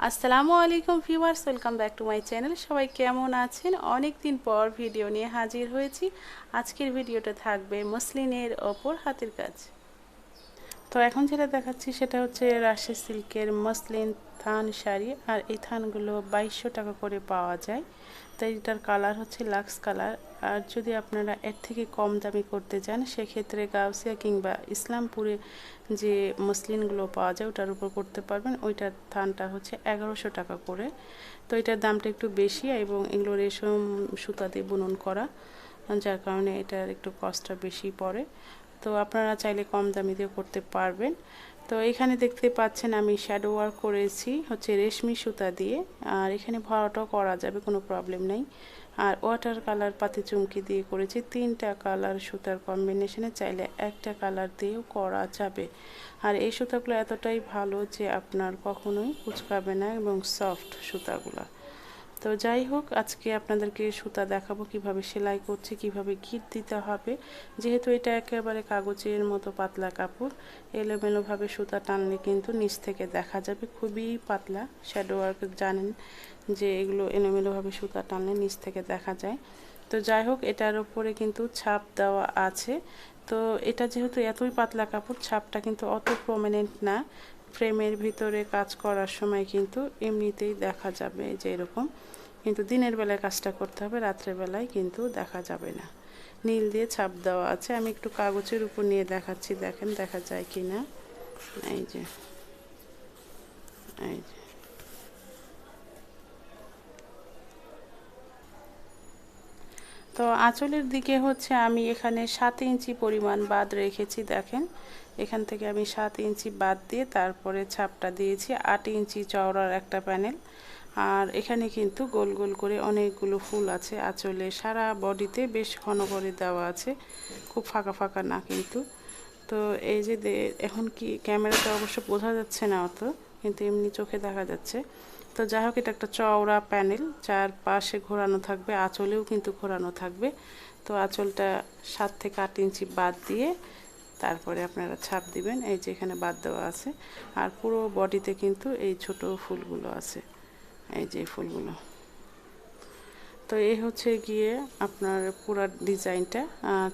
আসসালামু আলাইকুম viewers, welcome back to my channel. সবাই কেমন আছেন? অনেক দিন পর ভিডিও নিয়ে হাজির হয়েছি। আজকের ভিডিওটা থাকবে মসলিনের ওপর হাতের কাজ। তো এখন যেটা দেখাচ্ছি সেটা হচ্ছে রাশি সিল্কের মসলিন থান শাড়ি, আর এই থানগুলো 2200 টাকা করে পাওয়া যায়। তো এটার কালার হচ্ছে লাক্স কালার। আর যদি আপনারা এর থেকে কম দামি করতে চান সেক্ষেত্রে গাউসিয়া কিংবা ইসলামপুরে যে মসলিনগুলো পাওয়া যায় ওটার উপর করতে পারবেন। ওইটার থানটা হচ্ছে 1100 টাকা করে। তো এটার দামটা একটু বেশি এবং এগুলো রেশম সুতা দিয়ে বুনন করা, যার কারণে এটার একটু কস্টটা বেশি পড়ে। তো আপনারা চাইলে কম দামি দিয়ে করতে পারবেন। তো এখানে দেখতে পাচ্ছেন আমি শ্যাডো ওয়ার্ক করেছি হচ্ছে রেশমি সুতা দিয়ে, আর এখানে ভরাটাও করা যাবে, কোনো প্রবলেম নেই। আর ওয়াটার কালার পাতি চুমকি দিয়ে করেছি। 3টা কালার সুতার কম্বিনেশনে, চাইলে একটা কালার দিয়েও করা যাবে। আর এই সুতাগুলো এতটাই ভালো যে আপনার কখনোই কুচকাবে না এবং সফট সুতাগুলো। তো যাই হোক, আজকে আপনাদেরকে সুতা দেখাবো কিভাবে সেলাই করছে, কিভাবে গিট দিতে হবে। যেহেতু এটা একেবারে কাগজের মতো পাতলা কাপড়, এলোমেলোভাবে সুতা টানলে কিন্তু নিচ থেকে দেখা যাবে খুবই পাতলা। শ্যাডো ওয়ার্ক জানেন যে এগুলো এলোমেলোভাবে সুতা টানলে নিচ থেকে দেখা যায়। তো যাই হোক, এটার উপরে কিন্তু ছাপ দেওয়া আছে। তো এটা যেহেতু এতই পাতলা কাপড়, ছাপটা কিন্তু অত প্রমিনেন্ট না। ফ্রেমের ভিতরে কাজ করার সময় কিন্তু এমনিতেই দেখা যাবে যে এরকম, কিন্তু দিনের বেলায় কাজটা করতে হবে, রাত্রের বেলায় কিন্তু দেখা যাবে না। নীল দিয়ে ছাপ দেওয়া আছে। আমি একটু কাগজের উপর নিয়ে দেখাচ্ছি, দেখেন দেখা যায় কি না। এই যে, এই যে। তো আঁচলের দিকে হচ্ছে আমি এখানে 7 ইঞ্চি পরিমাণ বাদ রেখেছি, দেখেন। এখান থেকে আমি 7 ইঞ্চি বাদ দিয়ে তারপরে ছাপটা দিয়েছি 8 ইঞ্চি চওড়ার একটা প্যানেল। আর এখানে কিন্তু গোল গোল করে অনেকগুলো ফুল আছে আঁচলে, সারা বডিতে বেশ ঘন করে দেওয়া আছে, খুব ফাঁকা ফাঁকা না কিন্তু। তো এই যে এখন কি ক্যামেরাতে অবশ্য বোঝা যাচ্ছে না অত, কিন্তু এমনি চোখে দেখা যাচ্ছে। তো যাই হোক, এটা একটা চওড়া প্যানেল, চারপাশে ঘোরানো থাকবে, আঁচলেও কিন্তু ঘোরানো থাকবে। তো আঁচলটা 7 থেকে 8 ইঞ্চি বাদ দিয়ে তারপরে আপনারা ছাপ দিবেন। এই যে এখানে বাদ দেওয়া আছে। আর পুরো বডিতে কিন্তু এই ছোট ফুলগুলো আছে, এই যে ফুলগুলো। তো এই হচ্ছে গিয়ে আপনার পুরো ডিজাইনটা।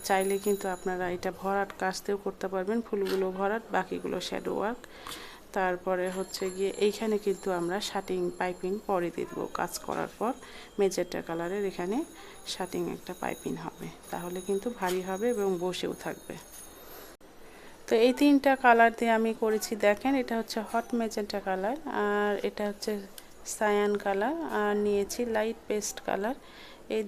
চাইলে কিন্তু আপনারা এটা ভরাট কাজতেও করতে পারবেন, ফুলগুলো ভরাট, বাকিগুলো শ্যাডো ওয়ার্ক। তারপরে হচ্ছে গিয়ে এইখানে কিন্তু আমরা শাটিং পাইপিং পরে দিয়ে দেবো কাজ করার পর। মেজেন্টা কালারের এখানে শাটিং একটা পাইপিং হবে, তাহলে কিন্তু ভারী হবে এবং বসেও থাকবে। তো এই 3টা কালার দিয়ে আমি করেছি, দেখেন। এটা হচ্ছে হট মেজেন্টা কালার, আর এটা হচ্ছে সায়ান কালার, আর নিয়েছি লাইট পেস্ট কালার। এই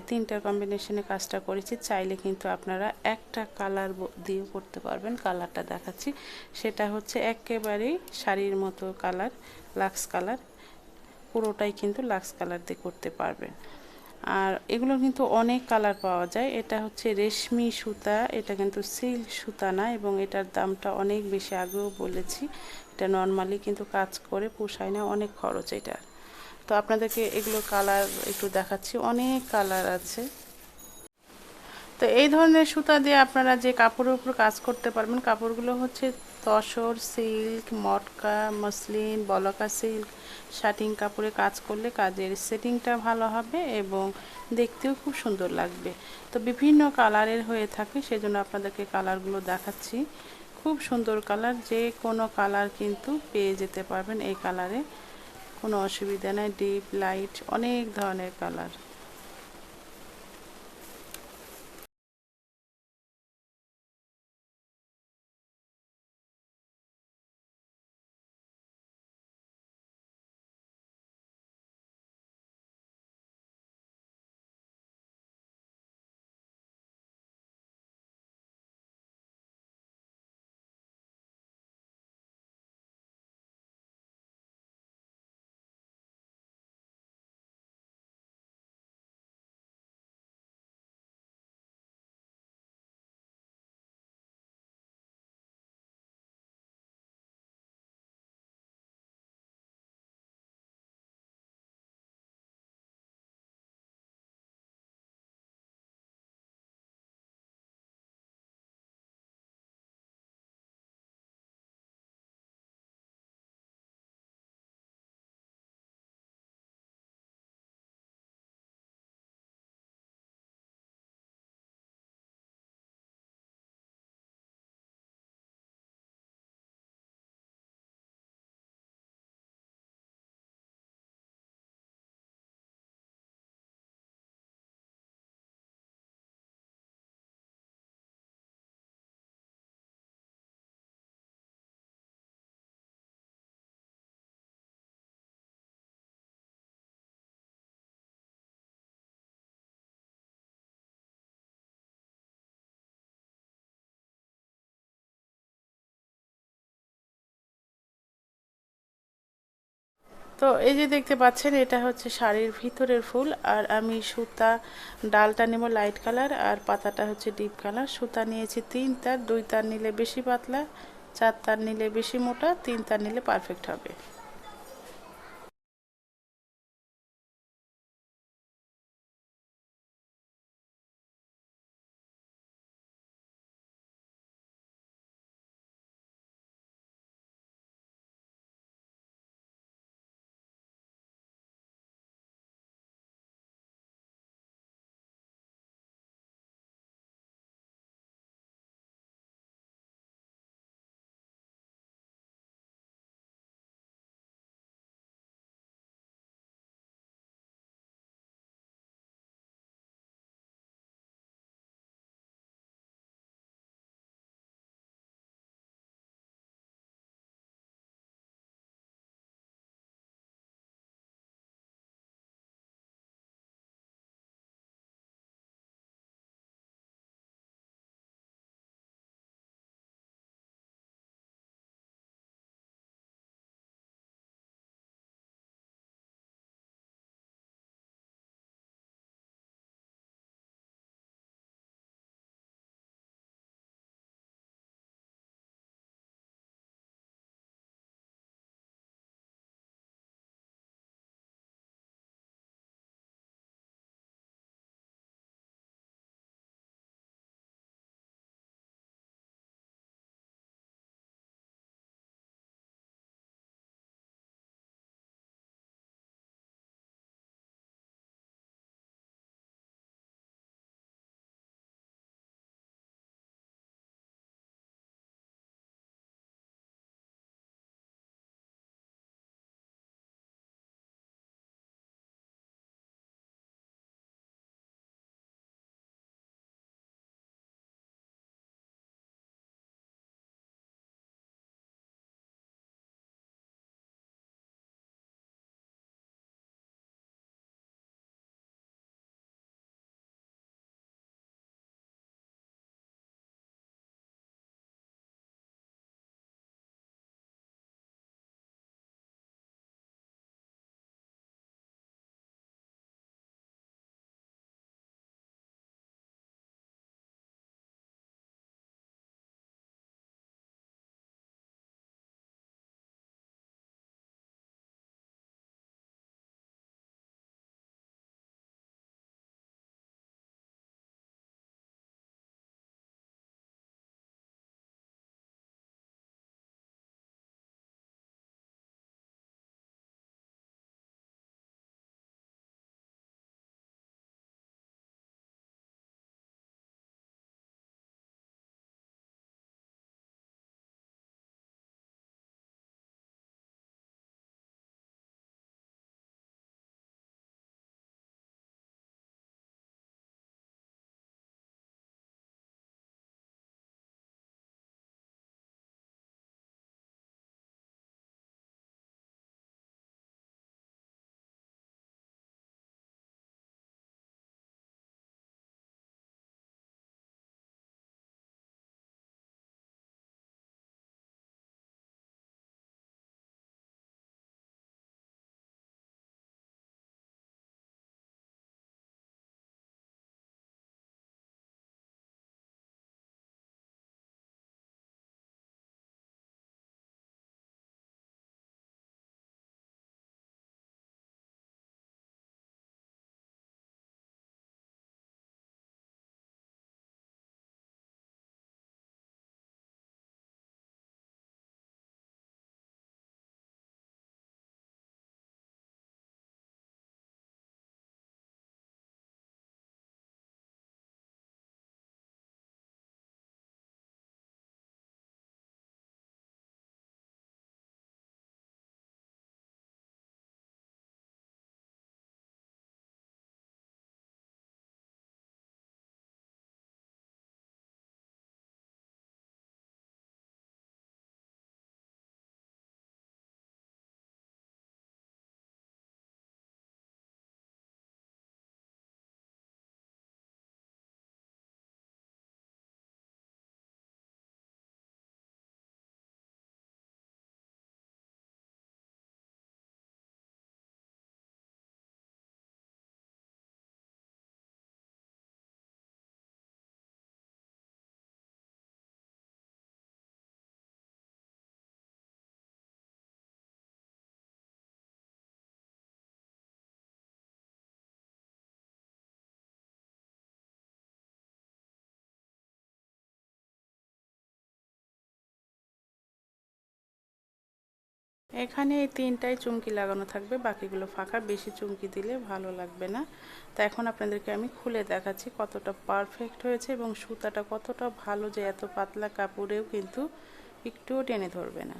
3টার কম্বিনেশনে কাজটা করেছি। চাইলে কিন্তু আপনারা একটা কালার দিয়ে করতে পারবেন। কালারটা দেখাচ্ছি, সেটা হচ্ছে একেবারেই শাড়ির মতো কালার, লাক্স কালার। পুরোটাই কিন্তু লাক্স কালার দিয়ে করতে পারবেন। আর এগুলো কিন্তু অনেক কালার পাওয়া যায়। এটা হচ্ছে রেশমি সুতা, এটা কিন্তু সিল্ক সুতা না, এবং এটার দামটা অনেক বেশি, আগেও বলেছি। এটা নর্মালি কিন্তু কাজ করে পোষায় না, অনেক খরচ এটা। তো আপনাদেরকে এগুলো কালার একটু দেখাচ্ছি, অনেক কালার আছে। তো এই ধরনের সুতা দিয়ে আপনারা যে কাপড়ের উপর কাজ করতে পারবেন, কাপড়গুলো হচ্ছে তসর সিল্ক, মটকা, মসলিন, বলকা সিল্ক। শাটিং কাপড়ে কাজ করলে কাজের সেটিংটা ভালো হবে এবং দেখতেও খুব সুন্দর লাগবে। তো বিভিন্ন কালারের হয়ে থাকে, সেজন্য আপনাদেরকে কালারগুলো দেখাচ্ছি। খুব সুন্দর কালার, যে কোনো কালার কিন্তু পেয়ে যেতে পারবেন এই কালারে, কোনো অসুবিধা নেই। ডিপ লাইট অনেক ধরনের কালার। তো এই যে দেখতে পাচ্ছেন এটা হচ্ছে শাড়ির ভিতরের ফুল, আর আমি সুতা ডালটা নেব লাইট কালার আর পাতাটা হচ্ছে ডিপ কালার। সুতা নিয়েছি 3 তার, 2 তার নিলে বেশি পাতলা, 4 তার নিলে বেশি মোটা, 3 তার নিলে পারফেক্ট হবে। এখানে এই তিনটাই চুমকি লাগানো থাকবে, বাকিগুলো ফাঁকা, বেশি চুমকি দিলে ভালো লাগবে না। তো এখন আপনাদেরকে আমি খুলে দেখাচ্ছি কতটা পারফেক্ট হয়েছে এবং সুতাটা কতটা ভালো, যে এত পাতলা কাপড়েও কিন্তু একটুও টেনে ধরবে না।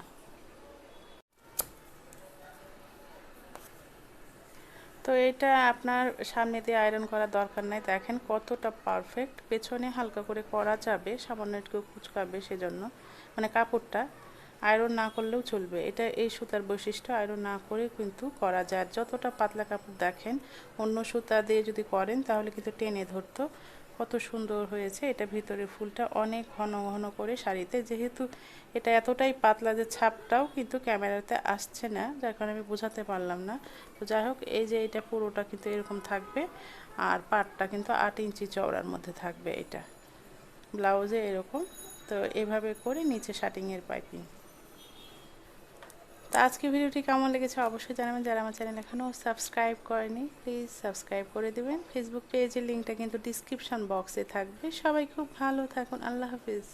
তো এটা আপনার সামনে দিয়ে আয়রন করার দরকার নাই, দেখেন কতটা পারফেক্ট। পেছনে হালকা করে করা যাবে, সামান্য একটু কুচকাবে, সেজন্য মানে কাপড়টা আয়রন না করলেও চলবে। এটা এই সুতার বৈশিষ্ট্য, আয়রন না করে কিন্তু করা যায়। যতটা পাতলা কাপড় দেখেন, অন্য সুতা দিয়ে যদি করেন তাহলে কিন্তু টেনে ধরতো। কত সুন্দর হয়েছে। এটা ভিতরে ফুলটা অনেক ঘন ঘন করে শাড়িতে, যেহেতু এটা এতটাই পাতলা যে ছাপটাও কিন্তু ক্যামেরাতে আসছে না, যার কারণে আমি বোঝাতে পারলাম না। তো যাই হোক, এই যে এটা পুরোটা কিন্তু এরকম থাকবে, আর পাটটা কিন্তু 8 ইঞ্চি চওড়ার মধ্যে থাকবে এটা ব্লাউজে এরকম। তো এভাবে করে নিচে শার্টিংয়ের পাইপিং। তো আজকে ভিডিওটি কেমন লেগেছে অবশ্যই জানাবেন। যারা আমার চ্যানেল এখনও সাবস্ক্রাইব করেনি প্লিজ সাবস্ক্রাইব করে দেবেন। ফেসবুক পেজের লিঙ্কটা কিন্তু ডিসক্রিপশন বক্সে থাকবে। সবাই খুব ভালো থাকুন, আল্লাহ হাফিজ।